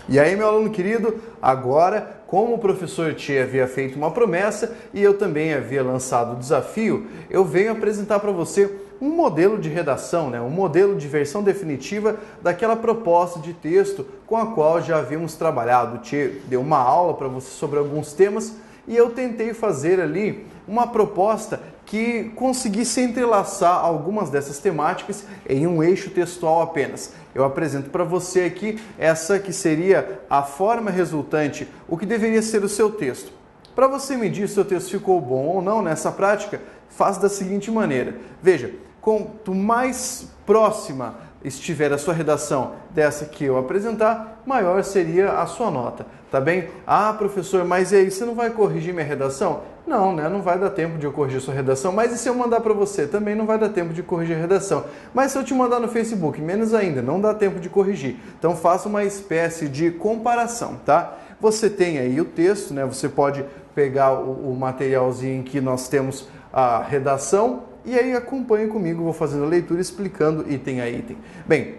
E aí, meu aluno querido, agora, como o professor Tchê havia feito uma promessa e eu também havia lançado o desafio, eu venho apresentar para você um modelo de redação, um modelo de versão definitiva daquela proposta de texto com a qual já havíamos trabalhado. O Tchê deu uma aula para você sobre alguns temas e eu tentei fazer ali uma proposta que conseguisse entrelaçar algumas dessas temáticas em um eixo textual apenas. Eu apresento para você aqui essa que seria a forma resultante, o que deveria ser o seu texto. Para você medir se o seu texto ficou bom ou não nessa prática, faça da seguinte maneira. Veja, quanto mais próxima estiver a sua redação dessa que eu apresentar, maior seria a sua nota, tá bem? Ah, professor, mas e aí, você não vai corrigir minha redação? Não, não vai dar tempo de eu corrigir sua redação, mas e se eu mandar para você? Também não vai dar tempo de corrigir a redação. Mas se eu te mandar no Facebook, menos ainda, não dá tempo de corrigir. Então faça uma espécie de comparação, tá? Você tem aí o texto, Você pode pegar o materialzinho em que nós temos a redação, e aí acompanhe comigo, vou fazendo a leitura explicando item a item. Bem,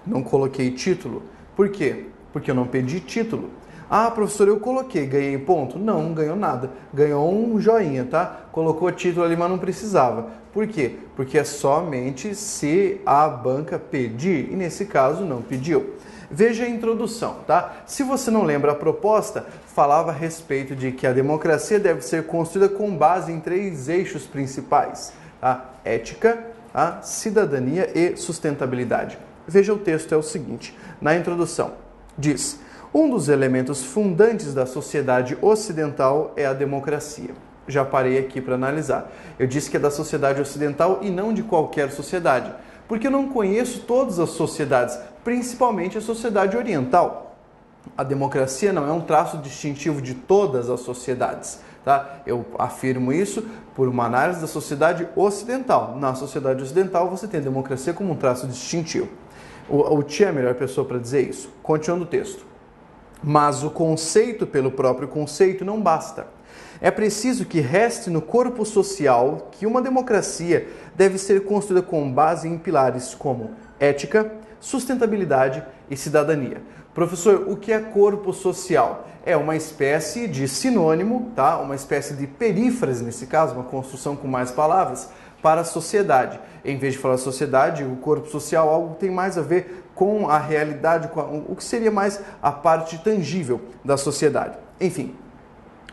não coloquei título. Por quê? Porque eu não pedi título. Ah, professor, eu coloquei, ganhei ponto? Não ganhou nada. Ganhou um joinha, tá? Colocou título ali, mas não precisava. Por quê? Porque é somente se a banca pedir, e nesse caso não pediu. Veja a introdução, tá? Se você não lembra a proposta, falava a respeito de que a democracia deve ser construída com base em 3 eixos principais. A ética, a cidadania e sustentabilidade. Veja, o texto é o seguinte, na introdução, diz: um dos elementos fundantes da sociedade ocidental é a democracia. Já parei aqui para analisar. Eu disse que é da sociedade ocidental e não de qualquer sociedade, porque eu não conheço todas as sociedades, principalmente a sociedade oriental. A democracia não é um traço distintivo de todas as sociedades. Tá? Eu afirmo isso por uma análise da sociedade ocidental. Na sociedade ocidental você tem a democracia como um traço distintivo. O Tchê é a melhor pessoa para dizer isso. Continuando o texto. Mas o conceito pelo próprio conceito não basta. É preciso que reste no corpo social que uma democracia deve ser construída com base em pilares como ética, sustentabilidade e cidadania. Professor, o que é corpo social? É uma espécie de sinônimo, tá? Uma espécie de perífrase, nesse caso, uma construção com mais palavras, para a sociedade. Em vez de falar sociedade, o corpo social, algo que tem mais a ver com a realidade, com o que seria mais a parte tangível da sociedade. Enfim,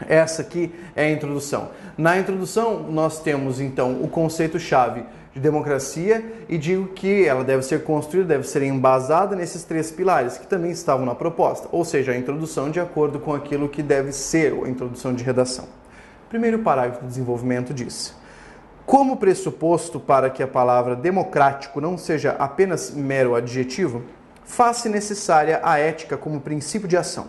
essa aqui é a introdução. Na introdução, nós temos, então, o conceito-chave de democracia e digo que ela deve ser construída, deve ser embasada nesses 3 pilares que também estavam na proposta, ou seja, a introdução de acordo com aquilo que deve ser a introdução de redação. Primeiro parágrafo do desenvolvimento diz: como pressuposto para que a palavra democrático não seja apenas mero adjetivo, faz-se necessária a ética como princípio de ação.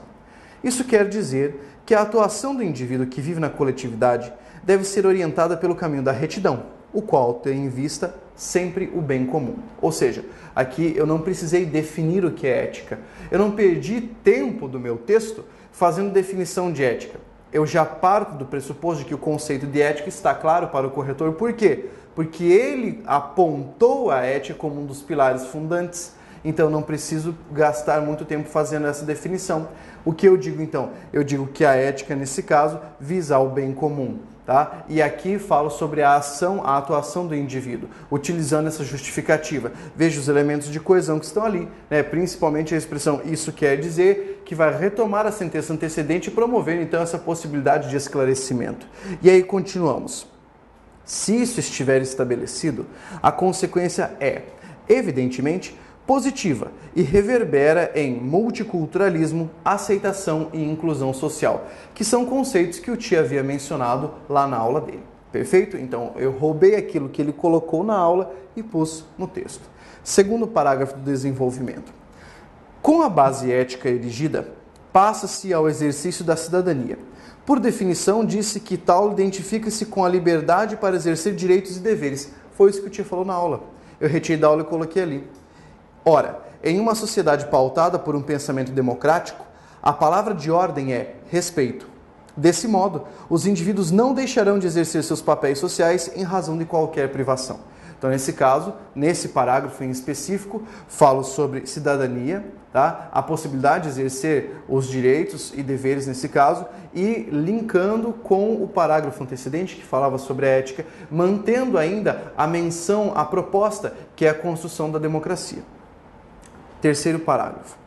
Isso quer dizer que a atuação do indivíduo que vive na coletividade deve ser orientada pelo caminho da retidão, o qual tem em vista sempre o bem comum. Ou seja, aqui eu não precisei definir o que é ética. Eu não perdi tempo do meu texto fazendo definição de ética. Eu já parto do pressuposto de que o conceito de ética está claro para o corretor. Por quê? Porque ele apontou a ética como um dos pilares fundantes. Então não preciso gastar muito tempo fazendo essa definição. O que eu digo então? Eu digo que a ética, nesse caso, visa o bem comum. Tá? E aqui falo sobre a ação, a atuação do indivíduo, utilizando essa justificativa. Veja os elementos de coesão que estão ali, principalmente a expressão isso quer dizer, que vai retomar a sentença antecedente e promover então essa possibilidade de esclarecimento. E aí continuamos. Se isso estiver estabelecido, a consequência é, evidentemente, positiva e reverbera em multiculturalismo, aceitação e inclusão social, que são conceitos que o Tchê havia mencionado lá na aula dele. Perfeito? Então, eu roubei aquilo que ele colocou na aula e pus no texto. Segundo parágrafo do desenvolvimento. Com a base ética erigida, passa-se ao exercício da cidadania. Por definição, disse que tal identifica-se com a liberdade para exercer direitos e deveres. Foi isso que o Tchê falou na aula. Eu retirei da aula e coloquei ali. Ora, em uma sociedade pautada por um pensamento democrático, a palavra de ordem é respeito. Desse modo, os indivíduos não deixarão de exercer seus papéis sociais em razão de qualquer privação. Então, nesse caso, nesse parágrafo em específico, falo sobre cidadania, tá? A possibilidade de exercer os direitos e deveres nesse caso, e linkando com o parágrafo antecedente que falava sobre a ética, mantendo ainda a menção, a proposta, que é a construção da democracia. Terceiro parágrafo.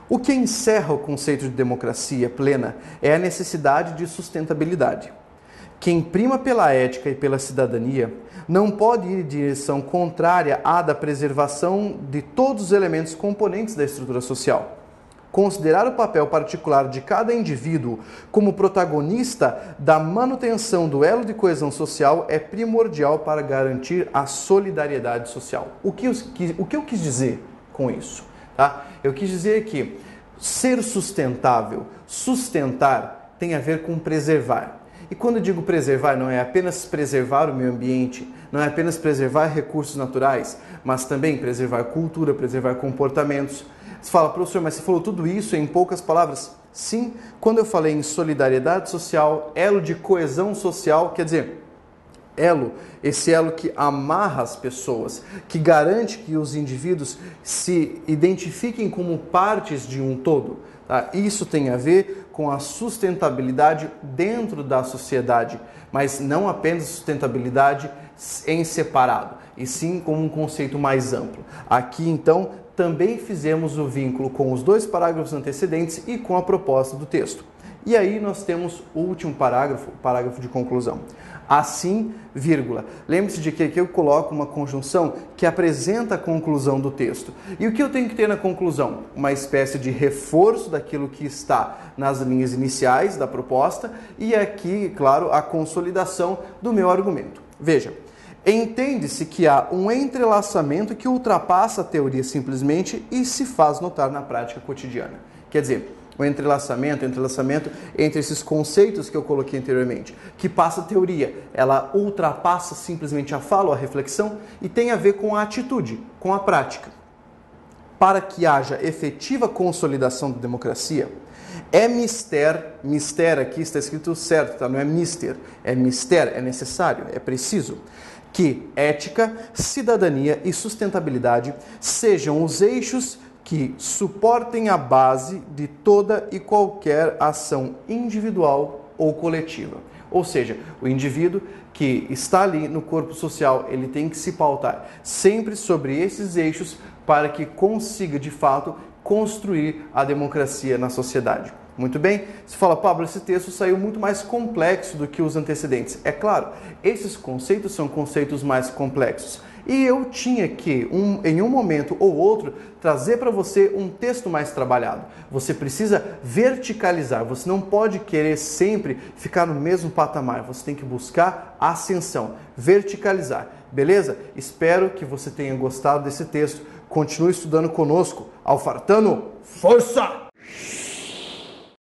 O que encerra o conceito de democracia plena é a necessidade de sustentabilidade. Quem prima pela ética e pela cidadania não pode ir em direção contrária à da preservação de todos os elementos componentes da estrutura social. Considerar o papel particular de cada indivíduo como protagonista da manutenção do elo de coesão social é primordial para garantir a solidariedade social. O que eu quis dizer com isso? Tá? Eu quis dizer que ser sustentável, sustentar, tem a ver com preservar. E quando eu digo preservar, não é apenas preservar o meio ambiente, não é apenas preservar recursos naturais, mas também preservar cultura, preservar comportamentos. Você fala, professor, mas você falou tudo isso em poucas palavras? Sim, quando eu falei em solidariedade social, elo de coesão social, quer dizer, esse elo que amarra as pessoas, que garante que os indivíduos se identifiquem como partes de um todo. Tá? Isso tem a ver com a sustentabilidade dentro da sociedade, mas não apenas sustentabilidade em separado, e sim como um conceito mais amplo. Aqui, então, também fizemos o vínculo com os dois parágrafos antecedentes e com a proposta do texto. E aí nós temos o último parágrafo, o parágrafo de conclusão. Assim, vírgula. Lembre-se de que aqui eu coloco uma conjunção que apresenta a conclusão do texto. E o que eu tenho que ter na conclusão? Uma espécie de reforço daquilo que está nas linhas iniciais da proposta e aqui, claro, a consolidação do meu argumento. Veja, entende-se que há um entrelaçamento que ultrapassa a teoria simplesmente e se faz notar na prática cotidiana. Quer dizer, o entrelaçamento entre esses conceitos que eu coloquei anteriormente, que passa a teoria, ela ultrapassa simplesmente a fala ou a reflexão e tem a ver com a atitude, com a prática. Para que haja efetiva consolidação da democracia, é mister aqui está escrito certo, tá? Não é mister, é mister, é necessário, é preciso, que ética, cidadania e sustentabilidade sejam os eixos que suportem a base de toda e qualquer ação individual ou coletiva. Ou seja, o indivíduo que está ali no corpo social, ele tem que se pautar sempre sobre esses eixos para que consiga, de fato, construir a democracia na sociedade. Muito bem? Você fala, Pablo, esse texto saiu muito mais complexo do que os antecedentes. É claro, esses conceitos são conceitos mais complexos. E eu tinha que, em um momento ou outro, trazer para você um texto mais trabalhado. Você precisa verticalizar, você não pode querer sempre ficar no mesmo patamar, você tem que buscar ascensão, verticalizar, beleza? Espero que você tenha gostado desse texto. Continue estudando conosco. Alfartano, força!